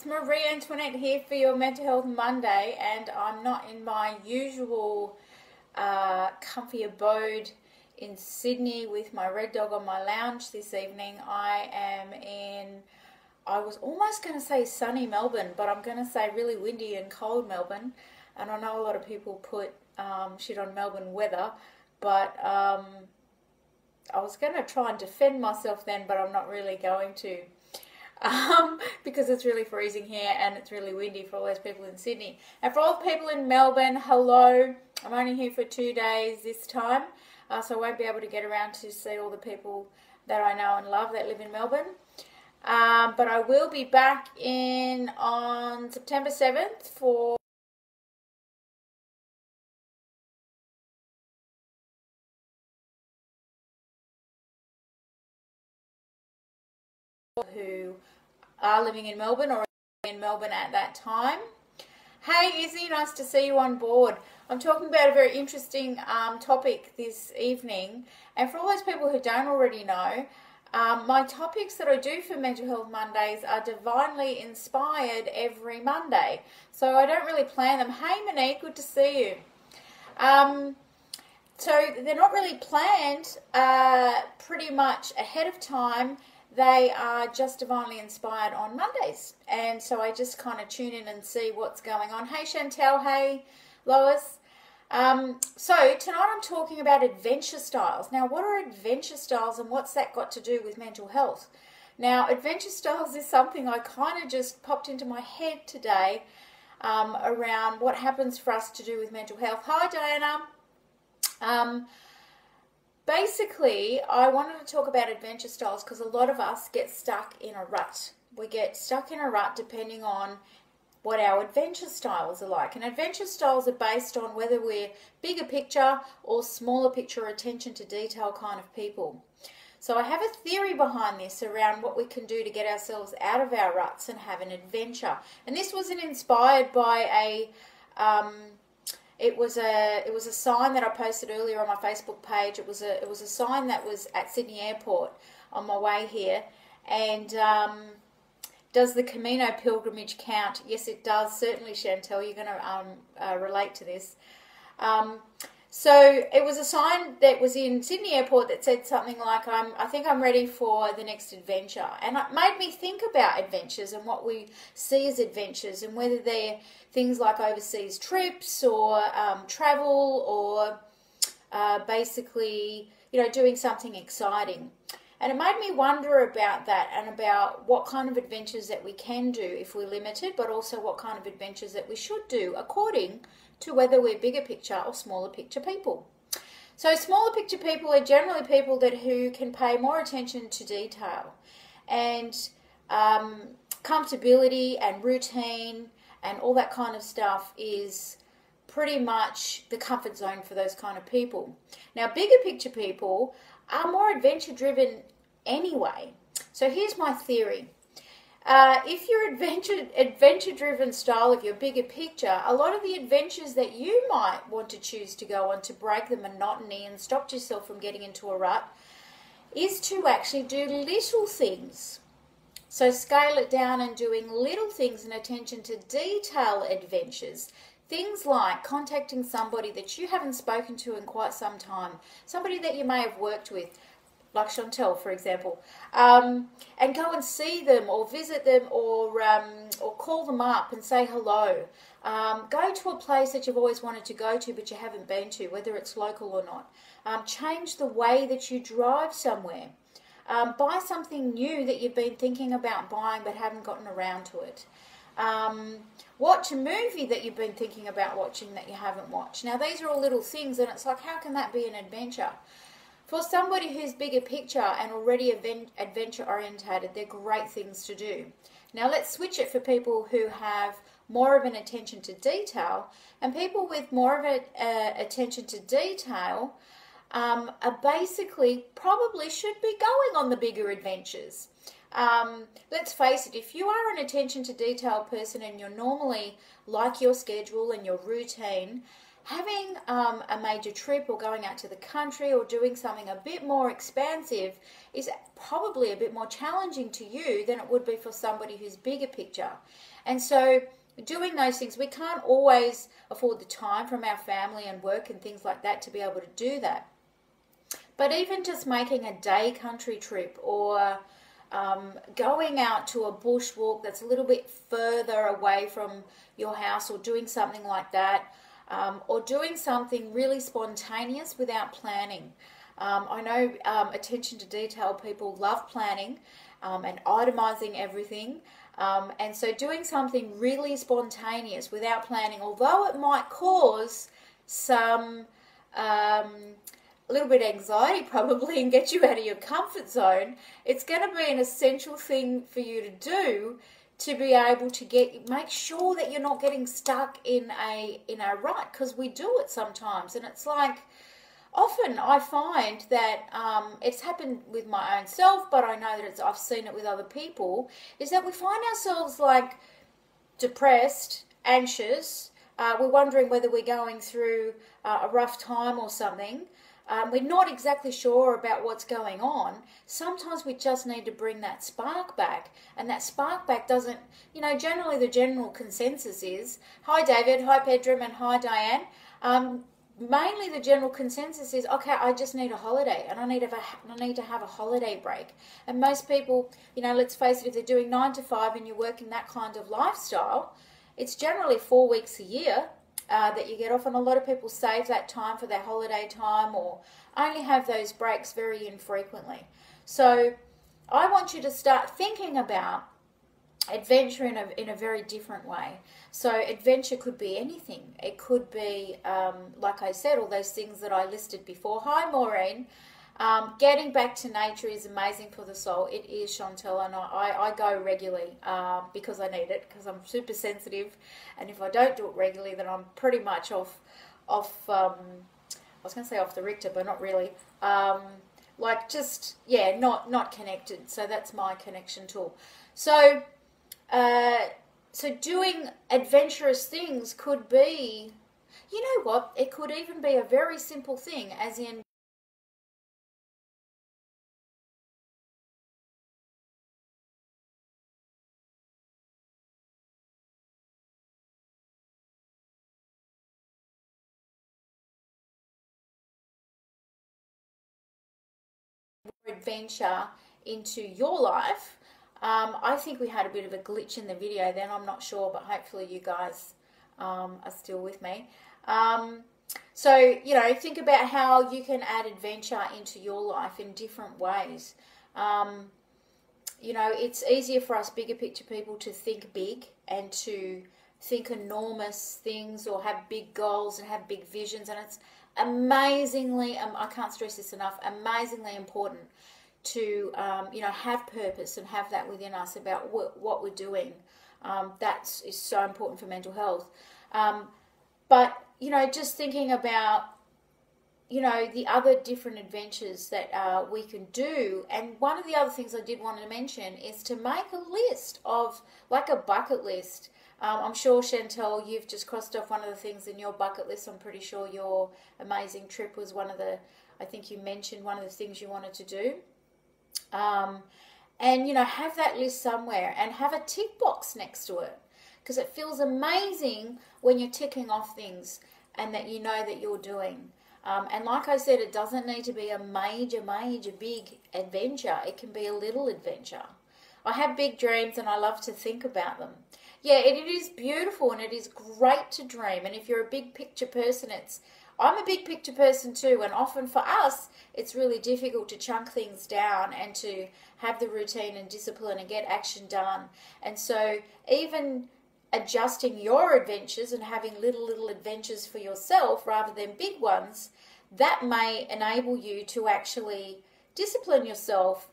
it's Marie Antoinette here for your Mental Health Monday, and I'm not in my usual comfy abode in Sydney with my red dog on my lounge this evening. I am in, I was almost going to say sunny Melbourne, but I'm going to say really windy and cold Melbourne. And I know a lot of people put shit on Melbourne weather, but I was going to try and defend myself then, but I'm not really going to. Because it's really freezing here and it's really windy for all those people in Sydney. And for all the people in Melbourne, hello. I'm only here for 2 days this time, so I won't be able to get around to see all the people that I know and love that live in Melbourne. But I will be back in on September 7th for who are living in Melbourne or in Melbourne at that time. Hey Izzy, nice to see you on board. I'm talking about a very interesting topic this evening, and for all those people who don't already know, my topics that I do for Mental Health Mondays are divinely inspired every Monday, so I don't really plan them. Hey Monique, good to see you. So they're not really planned pretty much ahead of time. They are just divinely inspired on Mondays. And so I just kind of tune in and see what's going on. Hey Chantel, hey Lois. So tonight I'm talking about adventure styles. Now, what are adventure styles and what's that got to do with mental health? Now, adventure styles is something I kind of just popped into my head today around what happens for us to do with mental health. Hi Diana. Basically, I wanted to talk about adventure styles because a lot of us get stuck in a rut. We get stuck in a rut depending on what our adventure styles are like. And adventure styles are based on whether we're bigger picture or smaller picture, attention to detail kind of people. So I have a theory behind this around what we can do to get ourselves out of our ruts and have an adventure. And this wasn't inspired by a... It was a sign that I posted earlier on my Facebook page. It was a sign that was at Sydney Airport on my way here. And does the Camino pilgrimage count? Yes, it does. Certainly, Chantel, you're going to relate to this. So it was a sign that was in Sydney Airport that said something like, I think I'm ready for the next adventure. And it made me think about adventures and what we see as adventures and whether they're things like overseas trips or travel or basically, doing something exciting. And it made me wonder about that and about what kind of adventures that we can do if we're limited, but also what kind of adventures that we should do according to whether we're bigger picture or smaller picture people. So smaller picture people are generally people who can pay more attention to detail, and comfortability and routine and all that kind of stuff is pretty much the comfort zone for those kind of people. Now, bigger picture people are more adventure driven anyway. So here's my theory. If your adventure-driven style of your bigger picture, a lot of the adventures that you might want to choose to go on to break the monotony and stop yourself from getting into a rut is to actually do little things. So scale it down and doing little things and attention to detail adventures. Things like contacting somebody that you haven't spoken to in quite some time, somebody that you may have worked with, like Chantel, for example, and go and see them or visit them or call them up and say hello. Go to a place that you've always wanted to go to but you haven't been to, whether it's local or not. Change the way that you drive somewhere. Buy something new that you've been thinking about buying but haven't gotten around to it. Watch a movie that you've been thinking about watching that you haven't watched. Now, these are all little things, and it's like, how can that be an adventure? For somebody who's bigger picture and already adventure orientated, they're great things to do. Now let's switch it for people who have more of an attention to detail, and people with more of an attention to detail are basically probably should be going on the bigger adventures. Let's face it, if you are an attention to detail person and you're normally like your schedule and your routine, having a major trip or going out to the country or doing something a bit more expansive is probably a bit more challenging to you than it would be for somebody who's bigger picture. And so doing those things, we can't always afford the time from our family and work and things like that to be able to do that. But even just making a day country trip or going out to a bushwalk that's a little bit further away from your house or doing something like that, or doing something really spontaneous without planning. I know attention to detail people love planning and itemizing everything. And so doing something really spontaneous without planning, although it might cause some a little bit of anxiety probably and get you out of your comfort zone, it's going to be an essential thing for you to do to be able to make sure that you're not getting stuck in a rut, because we do it sometimes. And it's like, often I find that it's happened with my own self, but I know that I've seen it with other people, is that we find ourselves like depressed, anxious, we're wondering whether we're going through a rough time or something. We're not exactly sure about what's going on. Sometimes we just need to bring that spark back. And that spark back doesn't, generally the general consensus is, hi David, hi Pedram, and hi Diane. Mainly the general consensus is, okay, I just need a holiday and I need to have a holiday break. And most people, let's face it, if they're doing 9 to 5 and you're working that kind of lifestyle, it's generally 4 weeks a year that you get off, and a lot of people save that time for their holiday time or only have those breaks very infrequently. So I want you to start thinking about adventure in a very different way. So adventure could be anything. It could be, like I said, all those things that I listed before. Hi Maureen. Getting back to nature is amazing for the soul. It is, Chantel, and I go regularly because I need it, because I'm super sensitive, and if I don't do it regularly, then I'm pretty much off I was going to say off the Richter, but not really. Not connected. So that's my connection tool. So doing adventurous things could be, it could even be a very simple thing, as in adventure into your life. I think we had a bit of a glitch in the video then, I'm not sure, but hopefully you guys are still with me. Think about how you can add adventure into your life in different ways. It's easier for us bigger picture people to think big and to think enormous things or have big goals and have big visions, and it's amazingly, I can't stress this enough, amazingly important to have purpose and have that within us about what we're doing. That is so important for mental health. But just thinking about the other different adventures that we can do. And one of the other things I did want to mention is to make a list of, like a bucket list. I'm sure, Chantel, you've just crossed off one of the things in your bucket list. I'm pretty sure your amazing trip was I think you mentioned one of the things you wanted to do. Have that list somewhere and have a tick box next to it, because it feels amazing when you're ticking off things and that you know that you're doing. And like I said, it doesn't need to be a major, big adventure. It can be a little adventure. I have big dreams and I love to think about them. Yeah, it is beautiful and it is great to dream. And if you're a big picture person, I'm a big picture person too. And often for us, it's really difficult to chunk things down and to have the routine and discipline and get action done. And so even adjusting your adventures and having little adventures for yourself rather than big ones, that may enable you to actually discipline yourself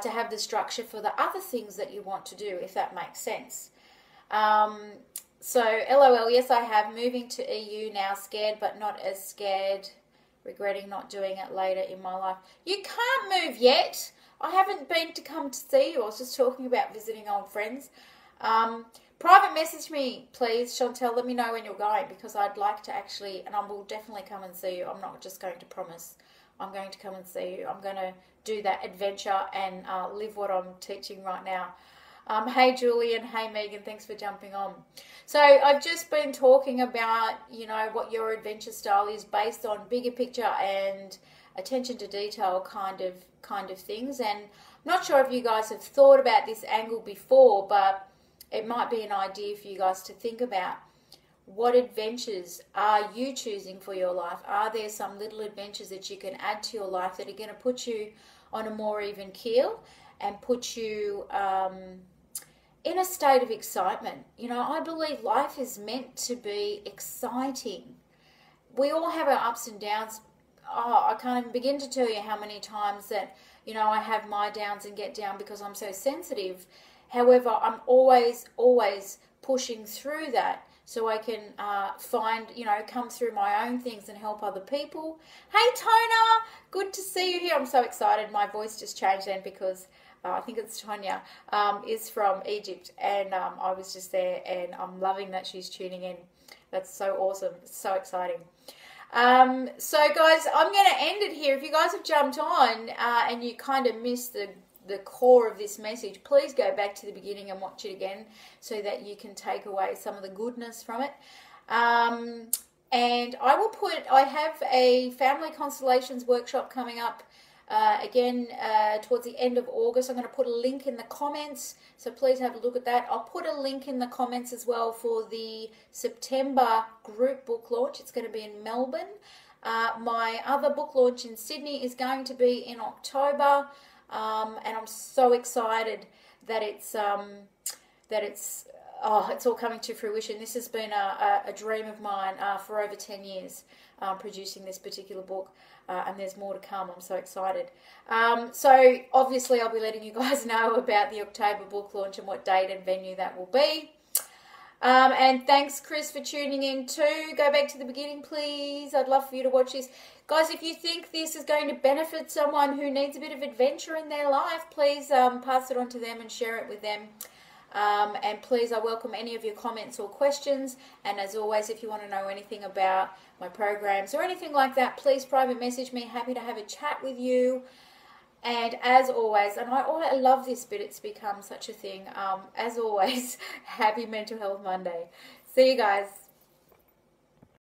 to have the structure for the other things that you want to do, if that makes sense. So LOL, yes I have. Moving to EU now, scared but not as scared, regretting not doing it later in my life. You can't move yet. I haven't been to come to see you. I was just talking about visiting old friends. Private message me, please, Chantel. Let me know when you're going, because I'd like to actually, and I will definitely come and see you. I'm not just going to promise. I'm going to come and see you. I'm going to do that adventure and live what I'm teaching right now. Hey, Julian. Hey, Megan. Thanks for jumping on. So I've just been talking about, you know, what your adventure style is based on bigger picture and attention to detail kind of things. And I'm not sure if you guys have thought about this angle before, but it might be an idea for you guys to think about. What adventures are you choosing for your life? Are there some little adventures that you can add to your life that are going to put you on a more even keel and put you in a state of excitement? You know, I believe life is meant to be exciting. We all have our ups and downs. Oh, I can't even begin to tell you how many times that, you know, I have my downs and get down because I'm so sensitive. However, I'm always pushing through that so I can find, you know, come through my own things and help other people. Hey, Tona, good to see you here. I'm so excited. My voice just changed then because I think it's Tonya, is from Egypt, and I was just there, and I'm loving that she's tuning in. That's so awesome. It's so exciting. So guys, I'm going to end it here. If you guys have jumped on and you kind of missed the core of this message, please go back to the beginning and watch it again so that you can take away some of the goodness from it. And I have a family constellations workshop coming up again towards the end of August. I'm going to put a link in the comments, so please have a look at that. I'll put a link in the comments as well for the September group book launch. It's going to be in Melbourne. My other book launch in Sydney is going to be in October. And I'm so excited that it's all coming to fruition. This has been a dream of mine for over 10 years, producing this particular book, and there's more to come. I'm so excited. So obviously I'll be letting you guys know about the October book launch and what date and venue that will be. And thanks, Chris, for tuning in too. Go back to the beginning, please. I'd love for you to watch this. Guys, if you think this is going to benefit someone who needs a bit of adventure in their life, please pass it on to them and share it with them. And please, I welcome any of your comments or questions. And as always, if you want to know anything about my programs or anything like that, please private message me. Happy to have a chat with you. And as always, and I love this bit, it's become such a thing. As always, happy Mental Health Monday. See you guys.